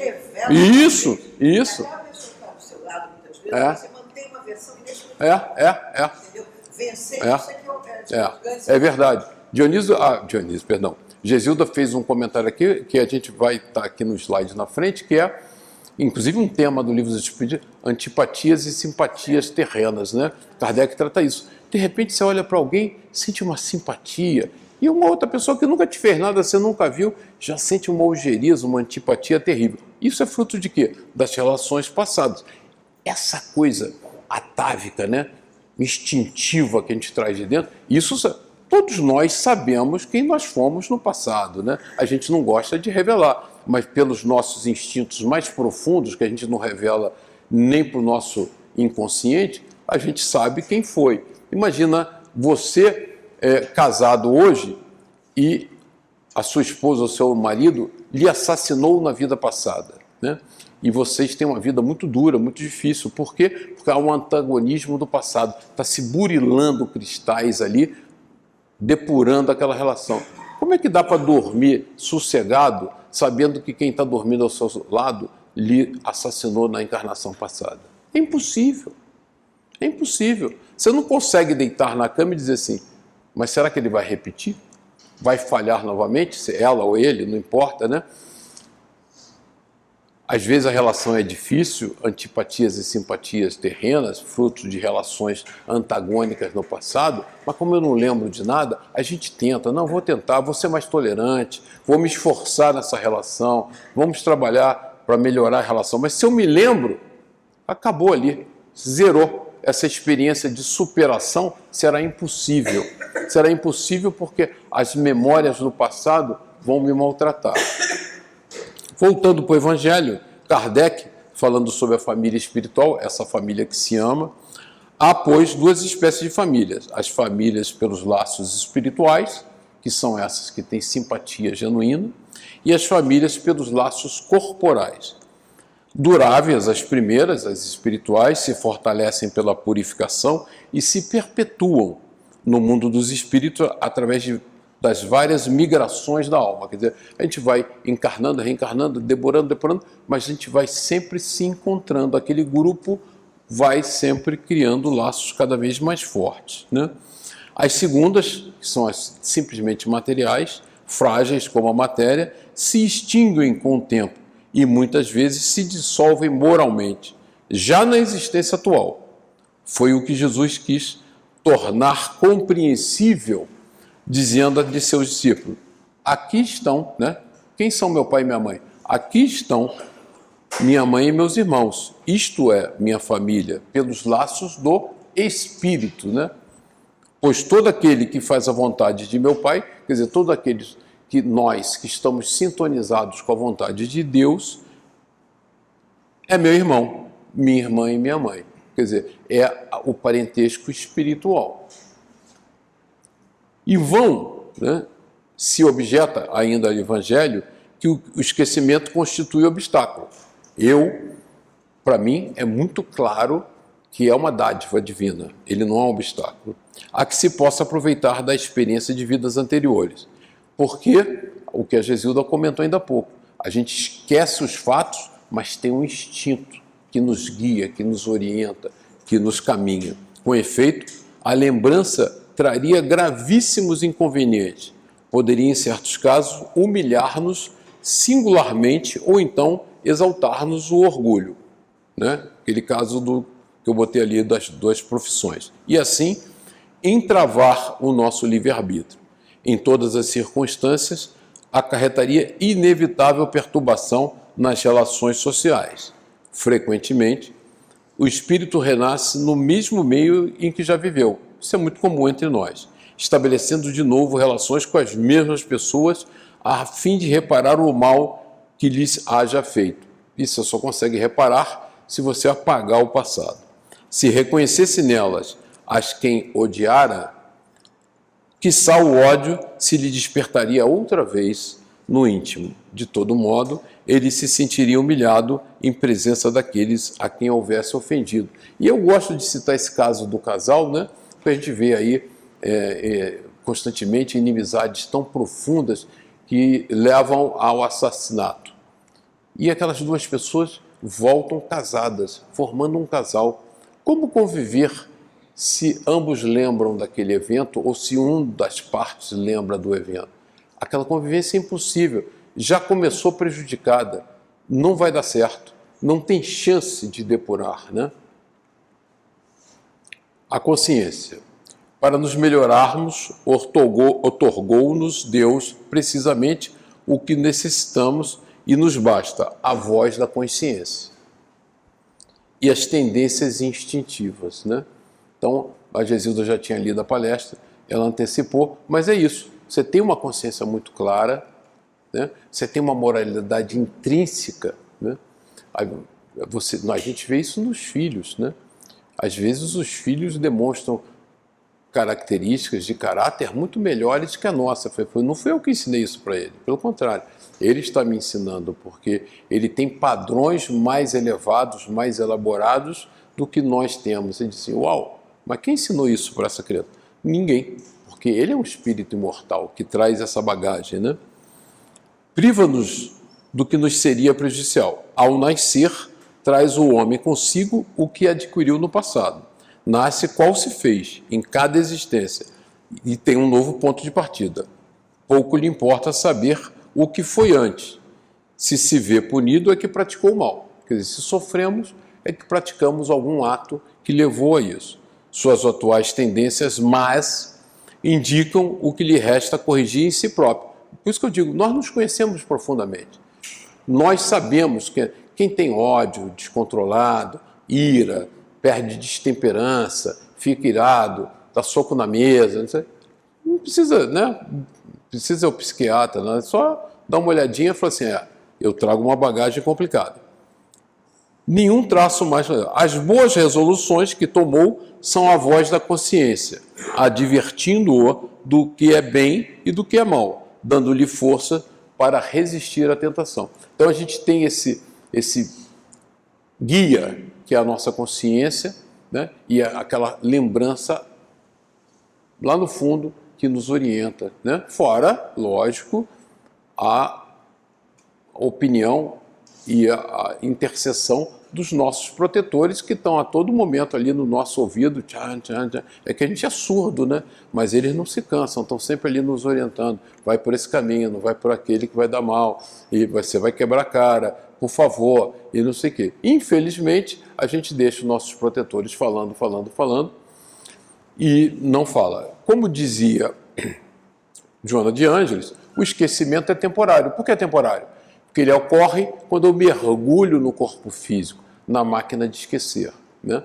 Isso. Até a pessoa que está do seu lado, muitas vezes, você mantém uma versão e deixa... Entendeu? Vencer, isso é verdade. Gesilda fez um comentário aqui, que a gente vai estar aqui no slide na frente, que é, inclusive, um tema do livro dos Espíritos, antipatias e simpatias terrenas, né? Kardec trata isso. De repente, você olha para alguém, sente uma simpatia, e uma outra pessoa que nunca te fez nada, você nunca viu, já sente uma ojeriza, uma antipatia terrível. Isso é fruto de quê? Das relações passadas. Essa coisa atávica, né? Instintiva que a gente traz de dentro, isso todos nós sabemos quem nós fomos no passado, né? A gente não gosta de revelar, mas pelos nossos instintos mais profundos, que a gente não revela nem para o nosso inconsciente, a gente sabe quem foi. Imagina você casado hoje e a sua esposa ou seu marido lhe assassinou na vida passada, né? E vocês têm uma vida muito dura, muito difícil. Por quê? Porque há um antagonismo do passado. Está se burilando cristais ali, depurando aquela relação. Como é que dá para dormir sossegado, sabendo que quem está dormindo ao seu lado lhe assassinou na encarnação passada? É impossível. É impossível. Você não consegue deitar na cama e dizer assim, mas será que ele vai repetir? Vai falhar novamente? Se ela ou ele, não importa, né? Às vezes a relação é difícil, antipatias e simpatias terrenas, frutos de relações antagônicas no passado, mas como eu não lembro de nada, a gente tenta, não, vou tentar, vou ser mais tolerante, vou me esforçar nessa relação, vamos trabalhar para melhorar a relação. Mas se eu me lembro, acabou ali, zerou. Essa experiência de superação será impossível. Será impossível porque as memórias do passado vão me maltratar. Voltando para o Evangelho, Kardec, falando sobre a família espiritual, essa família que se ama, há, pois, duas espécies de famílias. As famílias pelos laços espirituais, que são essas que têm simpatia genuína, e as famílias pelos laços corporais. Duráveis as primeiras, as espirituais, se fortalecem pela purificação e se perpetuam no mundo dos espíritos através das várias migrações da alma. Quer dizer, a gente vai encarnando, reencarnando, depurando, mas a gente vai sempre se encontrando. Aquele grupo vai sempre criando laços cada vez mais fortes, né? As segundas, que são as simplesmente materiais, frágeis como a matéria, se extinguem com o tempo e muitas vezes se dissolvem moralmente, já na existência atual. Foi o que Jesus quis tornar compreensível, dizendo de seus discípulos, aqui estão, né? Quem são meu pai e minha mãe? Aqui estão minha mãe e meus irmãos, isto é, minha família, pelos laços do Espírito, né? Pois todo aquele que faz a vontade de meu pai, quer dizer, todos aqueles que nós que estamos sintonizados com a vontade de Deus, é meu irmão, minha irmã e minha mãe. Quer dizer, é o parentesco espiritual. E vão, né, se objeta ainda ao Evangelho que o esquecimento constitui obstáculo. Para mim, é muito claro que é uma dádiva divina, ele não é um obstáculo, a que se possa aproveitar da experiência de vidas anteriores. Porque, o que a Gesilda comentou ainda há pouco, a gente esquece os fatos, mas tem um instinto que nos guia, que nos orienta, que nos caminha. Com efeito, a lembrança traria gravíssimos inconvenientes. Poderia, em certos casos, humilhar-nos singularmente ou então exaltar-nos o orgulho, né? Aquele caso que eu botei ali das duas profissões. E assim, entravar o nosso livre-arbítrio. Em todas as circunstâncias, acarretaria inevitável perturbação nas relações sociais. Frequentemente, o espírito renasce no mesmo meio em que já viveu. Isso é muito comum entre nós, estabelecendo de novo relações com as mesmas pessoas a fim de reparar o mal que lhes haja feito. Isso você só consegue reparar se você apagar o passado. Se reconhecesse nelas as quem odiara, quiçá o ódio se lhe despertaria outra vez no íntimo. De todo modo, ele se sentiria humilhado em presença daqueles a quem houvesse ofendido. E eu gosto de citar esse caso do casal, né? Porque a gente vê aí constantemente inimizades tão profundas que levam ao assassinato. E aquelas duas pessoas voltam casadas, formando um casal. Como conviver se ambos lembram daquele evento ou se um das partes lembra do evento? Aquela convivência é impossível, já começou prejudicada, não vai dar certo, não tem chance de depurar, né? A consciência. Para nos melhorarmos, otorgou-nos Deus precisamente o que necessitamos e nos basta a voz da consciência e as tendências instintivas, né? Então, a Gesilda já tinha lido a palestra, ela antecipou, mas é isso. Você tem uma consciência muito clara, né? Você tem uma moralidade intrínseca, né? A gente vê isso nos filhos, né? Às vezes os filhos demonstram características de caráter muito melhores que a nossa. Não fui eu que ensinei isso para ele, pelo contrário. Ele está me ensinando, porque ele tem padrões mais elevados, mais elaborados do que nós temos. Ele disse, uau, mas quem ensinou isso para essa criança? Ninguém, porque ele é um espírito imortal que traz essa bagagem, né? Priva-nos do que nos seria prejudicial. Ao nascer, traz o homem consigo o que adquiriu no passado. Nasce qual se fez em cada existência e tem um novo ponto de partida. Pouco lhe importa saber o que foi antes. Se vê punido é que praticou o mal. Quer dizer, se sofremos é que praticamos algum ato que levou a isso. Suas atuais tendências más indicam o que lhe resta corrigir em si próprio. Por isso que eu digo, nós nos conhecemos profundamente. Nós sabemos que quem tem ódio descontrolado, ira, perde destemperança, fica irado, dá soco na mesa, não precisa, né? Precisa o psiquiatra, né? Só dar uma olhadinha e falar assim, eu trago uma bagagem complicada. Nenhum traço mais... As boas resoluções que tomou são a voz da consciência, advertindo-o do que é bem e do que é mal, dando-lhe força para resistir à tentação. Então a gente tem esse guia, que é a nossa consciência, né? E aquela lembrança lá no fundo que nos orienta, né? Fora, lógico, a opinião e a intercessão dos nossos protetores que estão a todo momento ali no nosso ouvido. Tchan, tchan, tchan. É que a gente é surdo, né? Mas eles não se cansam, estão sempre ali nos orientando. Vai por esse caminho, não vai por aquele que vai dar mal, e você vai quebrar a cara, por favor, e não sei o quê. Infelizmente, a gente deixa os nossos protetores falando, e não fala. Como dizia Joana de Ângeles, o esquecimento é temporário. Por que é temporário? Porque ele ocorre quando eu mergulho no corpo físico, na máquina de esquecer, né?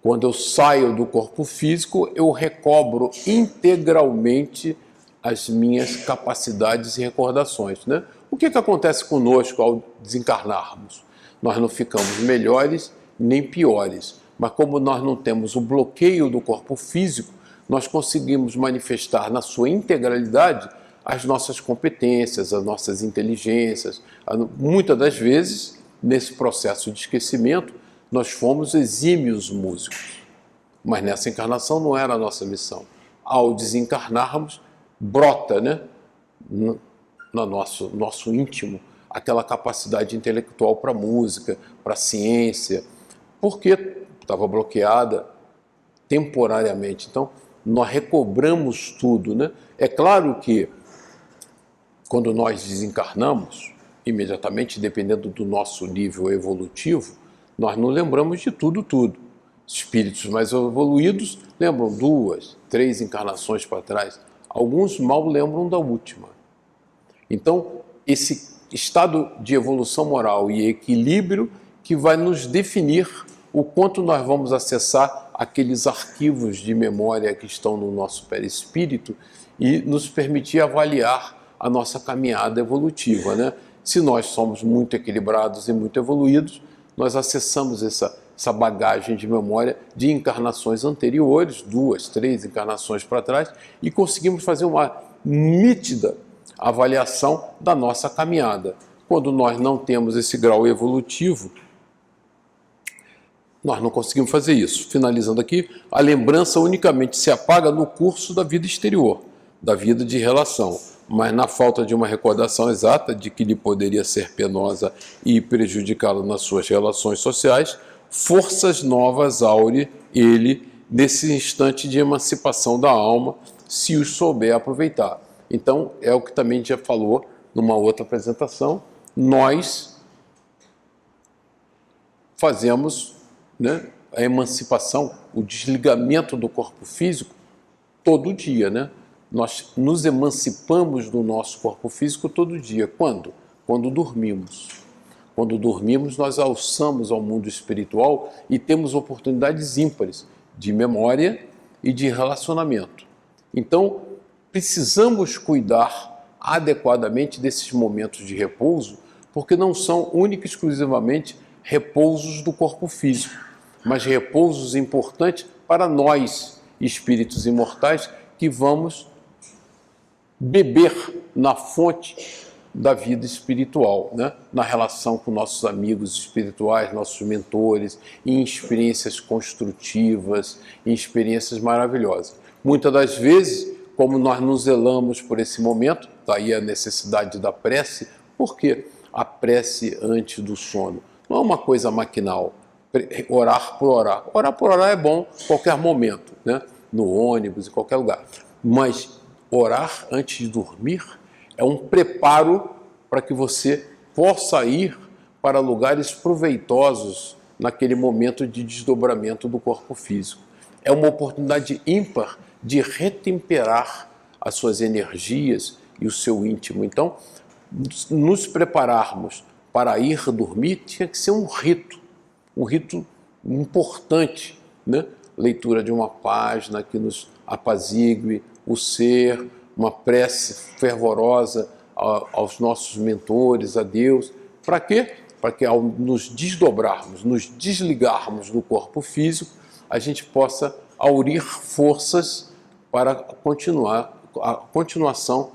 Quando eu saio do corpo físico, eu recobro integralmente as minhas capacidades e recordações, né? O que acontece conosco ao desencarnarmos? Nós não ficamos melhores nem piores, mas como nós não temos o bloqueio do corpo físico, nós conseguimos manifestar na sua integralidade as nossas competências, as nossas inteligências. Muitas das vezes, nesse processo de esquecimento, nós fomos exímios músicos. Mas nessa encarnação não era a nossa missão. Ao desencarnarmos, brota, né, no nosso íntimo aquela capacidade intelectual para música, para ciência, porque estava bloqueada temporariamente. Então, nós recobramos tudo, né? É claro que quando nós desencarnamos, imediatamente, dependendo do nosso nível evolutivo, nós não lembramos de tudo. Espíritos mais evoluídos lembram 2, 3 encarnações para trás. Alguns mal lembram da última. Então, esse estado de evolução moral e equilíbrio que vai nos definir o quanto nós vamos acessar aqueles arquivos de memória que estão no nosso perispírito e nos permitir avaliar a nossa caminhada evolutiva, né? Se nós somos muito equilibrados e muito evoluídos, nós acessamos essa bagagem de memória de encarnações anteriores, 2, 3 encarnações para trás, e conseguimos fazer uma nítida avaliação da nossa caminhada. Quando nós não temos esse grau evolutivo, nós não conseguimos fazer isso. Finalizando aqui, a lembrança unicamente se apaga no curso da vida exterior, da vida de relação, mas na falta de uma recordação exata de que lhe poderia ser penosa e prejudicá-lo nas suas relações sociais, forças novas aure ele nesse instante de emancipação da alma, se os souber aproveitar. Então, é o que também já falou numa outra apresentação, nós fazemos, né, a emancipação, o desligamento do corpo físico todo dia, né? Nós nos emancipamos do nosso corpo físico todo dia. Quando? Quando dormimos. Quando dormimos, nós alçamos ao mundo espiritual e temos oportunidades ímpares de memória e de relacionamento. Então, precisamos cuidar adequadamente desses momentos de repouso, porque não são única e exclusivamente repousos do corpo físico, mas repousos importantes para nós espíritos imortais que vamos beber na fonte da vida espiritual, né? Na relação com nossos amigos espirituais, nossos mentores, em experiências construtivas, em experiências maravilhosas. Muitas das vezes, como nós nos zelamos por esse momento, daí a necessidade da prece. Por quê? A prece antes do sono não é uma coisa maquinal, orar por orar. Orar por orar é bom em qualquer momento, né? No ônibus, em qualquer lugar. Mas orar antes de dormir é um preparo para que você possa ir para lugares proveitosos naquele momento de desdobramento do corpo físico. É uma oportunidade ímpar de retemperar as suas energias e o seu íntimo. Então, nos prepararmos para ir dormir tinha que ser um rito importante, né? Leitura de uma página que nos apazigue o ser, uma prece fervorosa aos nossos mentores, a Deus. Para quê? Para que ao nos desdobrarmos, nos desligarmos do corpo físico, a gente possa aurir forças para a continuação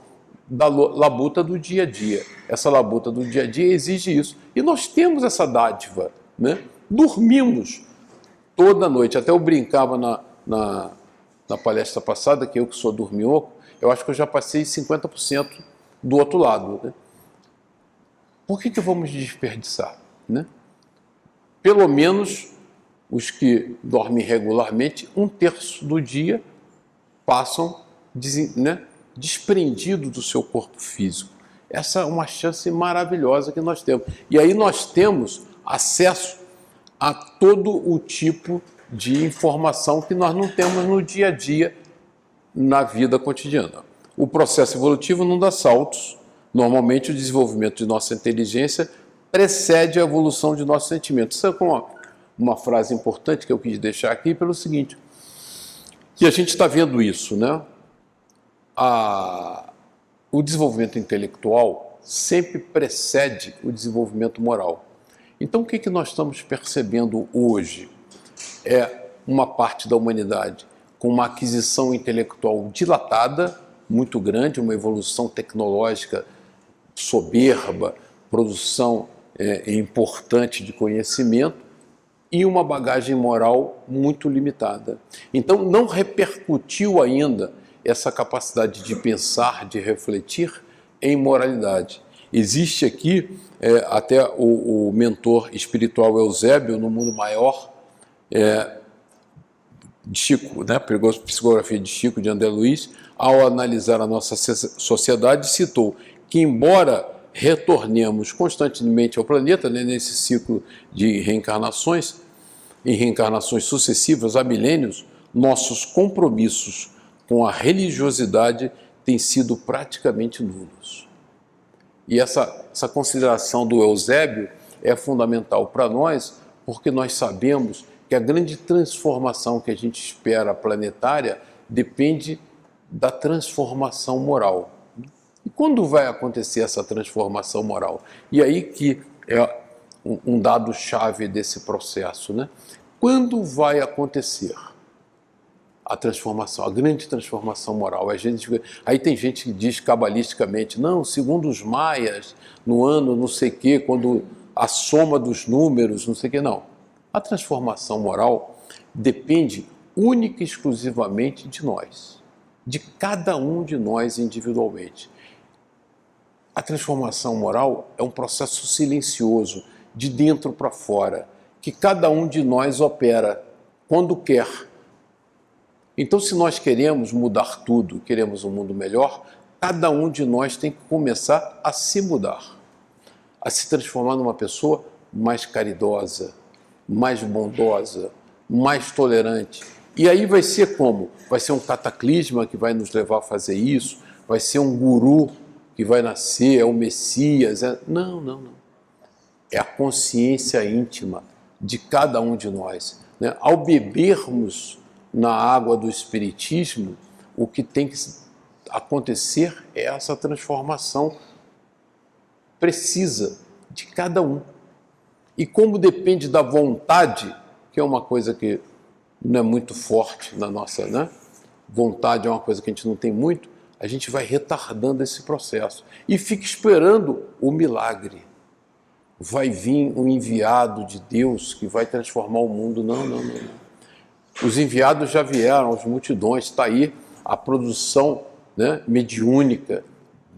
da labuta do dia a dia. Essa labuta do dia a dia exige isso. E nós temos essa dádiva, né? Dormimos toda noite. Até eu brincava na palestra passada, que eu que sou dorminhoco, eu acho que eu já passei 50% do outro lado, né? Por que vamos desperdiçar, né? Pelo menos os que dormem regularmente, 1/3 do dia passam, né, desprendido do seu corpo físico. Essa é uma chance maravilhosa que nós temos. E aí nós temos acesso a todo o tipo de informação que nós não temos no dia a dia, na vida cotidiana. O processo evolutivo não dá saltos. Normalmente o desenvolvimento de nossa inteligência precede a evolução de nossos sentimentos. Isso é uma frase importante que eu quis deixar aqui pelo seguinte, que a gente está vendo isso, né? O desenvolvimento intelectual sempre precede o desenvolvimento moral. Então, o que nós estamos percebendo hoje? É uma parte da humanidade com uma aquisição intelectual dilatada, muito grande, uma evolução tecnológica soberba, produção importante de conhecimento e uma bagagem moral muito limitada. Então, não repercutiu ainda essa capacidade de pensar, de refletir em moralidade. Existe aqui, até o mentor espiritual Eusébio, no Mundo Maior, de Chico, né, psicografia de Chico, de André Luiz, ao analisar a nossa sociedade, citou que, embora retornemos constantemente ao planeta, né, nesse ciclo de reencarnações, em reencarnações sucessivas há milênios, nossos compromissos com a religiosidade têm sido praticamente nulos. E essa consideração do Eusébio é fundamental para nós, porque nós sabemos que a grande transformação que a gente espera planetária depende da transformação moral. E quando vai acontecer essa transformação moral? E aí que é um dado-chave desse processo, né? Quando vai acontecer a transformação, a grande transformação moral? Aí tem gente que diz cabalisticamente, não, segundo os maias, no ano não sei o quê, quando a soma dos números, não sei o quê, não. A transformação moral depende única e exclusivamente de nós, de cada um de nós individualmente. A transformação moral é um processo silencioso, de dentro para fora, que cada um de nós opera quando quer. Então, se nós queremos mudar tudo, queremos um mundo melhor, cada um de nós tem que começar a se mudar, a se transformar numa pessoa mais caridosa, mais bondosa, mais tolerante. E aí vai ser como? Vai ser um cataclisma que vai nos levar a fazer isso? Vai ser um guru que vai nascer? É o Messias? Não, não, não. É a consciência íntima de cada um de nós, né? Ao bebermos na água do Espiritismo, o que tem que acontecer é essa transformação precisa de cada um. E como depende da vontade, que é uma coisa que não é muito forte na nossa, né? Vontade é uma coisa que a gente não tem muito, a gente vai retardando esse processo e fica esperando o milagre. Vai vir um enviado de Deus que vai transformar o mundo. Não. Os enviados já vieram, as multidões, está aí a produção, né, mediúnica,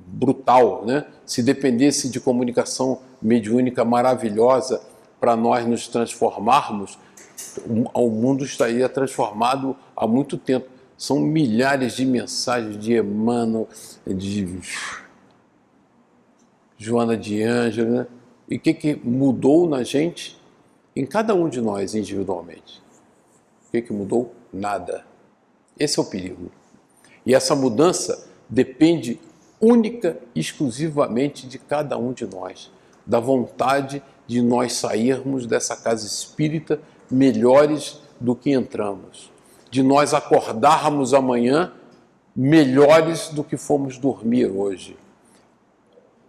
brutal, né? Se dependesse de comunicação mediúnica maravilhosa para nós nos transformarmos, o mundo estaria transformado há muito tempo. São milhares de mensagens de Emmanuel, de Joana de Ângelo, né? E o que mudou na gente? Em cada um de nós individualmente. O que mudou? Nada. Esse é o perigo. E essa mudança depende única e exclusivamente de cada um de nós, da vontade de nós sairmos dessa casa espírita melhores do que entramos, de nós acordarmos amanhã melhores do que fomos dormir hoje,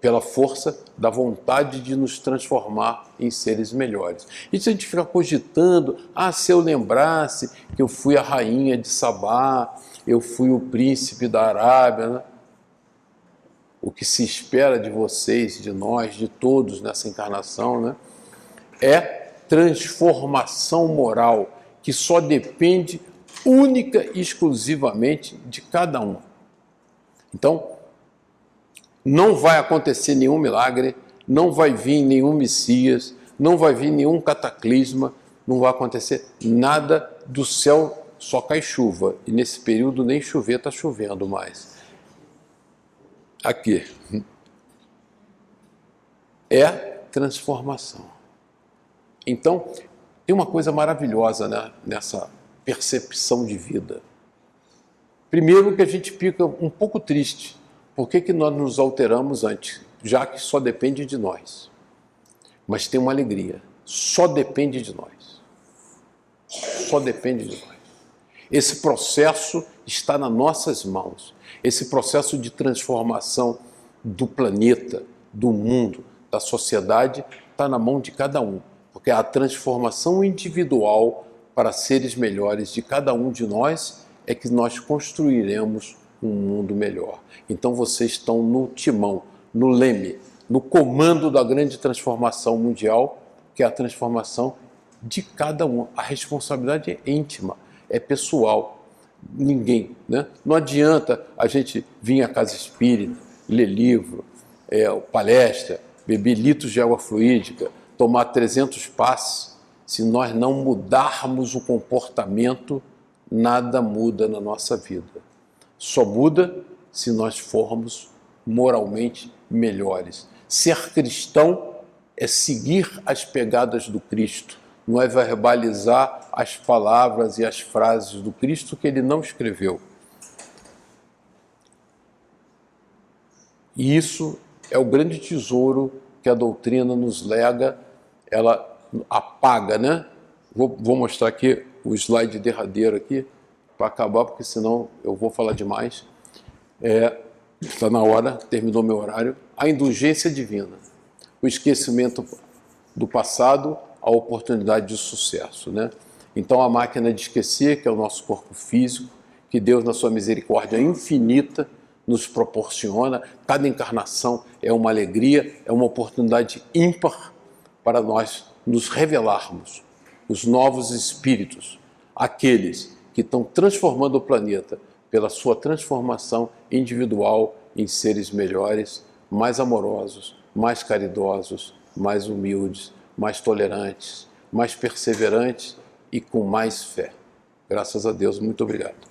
pela força da vontade de nos transformar em seres melhores. E se a gente ficar cogitando, se eu lembrasse que eu fui a rainha de Sabá, eu fui o príncipe da Arábia, né? O que se espera de vocês, de nós, de todos nessa encarnação, né? É transformação moral, que só depende única e exclusivamente de cada um. Então, não vai acontecer nenhum milagre, não vai vir nenhum Messias, não vai vir nenhum cataclisma, não vai acontecer nada do céu, só cai chuva. E nesse período nem chover está chovendo mais. Aqui. É transformação. Então, tem uma coisa maravilhosa, né, nessa percepção de vida. Primeiro que a gente fica um pouco triste. Por que nós nos alteramos antes? Já que só depende de nós. Mas tem uma alegria. Só depende de nós. Só depende de nós. Esse processo está nas nossas mãos. Esse processo de transformação do planeta, do mundo, da sociedade, está na mão de cada um. Porque a transformação individual para seres melhores de cada um de nós é que nós construiremos um mundo melhor. Então vocês estão no timão, no leme, no comando da grande transformação mundial, que é a transformação de cada um. A responsabilidade é íntima, é pessoal. Ninguém, né? Não adianta a gente vir à casa espírita, ler livro, palestra, beber litros de água fluídica, tomar 300 passes. Se nós não mudarmos o comportamento, nada muda na nossa vida. Só muda se nós formos moralmente melhores. Ser cristão é seguir as pegadas do Cristo, não é verbalizar as palavras e as frases do Cristo que ele não escreveu. E isso é o grande tesouro que a doutrina nos lega, ela apaga, né? Vou mostrar aqui o slide derradeiro aqui, para acabar, porque senão eu vou falar demais. Está na hora, terminou meu horário. A indulgência divina, o esquecimento do passado, a oportunidade de sucesso, né? Então a máquina de esquecer, que é o nosso corpo físico, que Deus na sua misericórdia infinita nos proporciona, cada encarnação é uma alegria, é uma oportunidade ímpar para nós nos revelarmos, os novos espíritos, aqueles que estão transformando o planeta pela sua transformação individual em seres melhores, mais amorosos, mais caridosos, mais humildes, mais tolerantes, mais perseverantes e com mais fé. Graças a Deus, muito obrigado.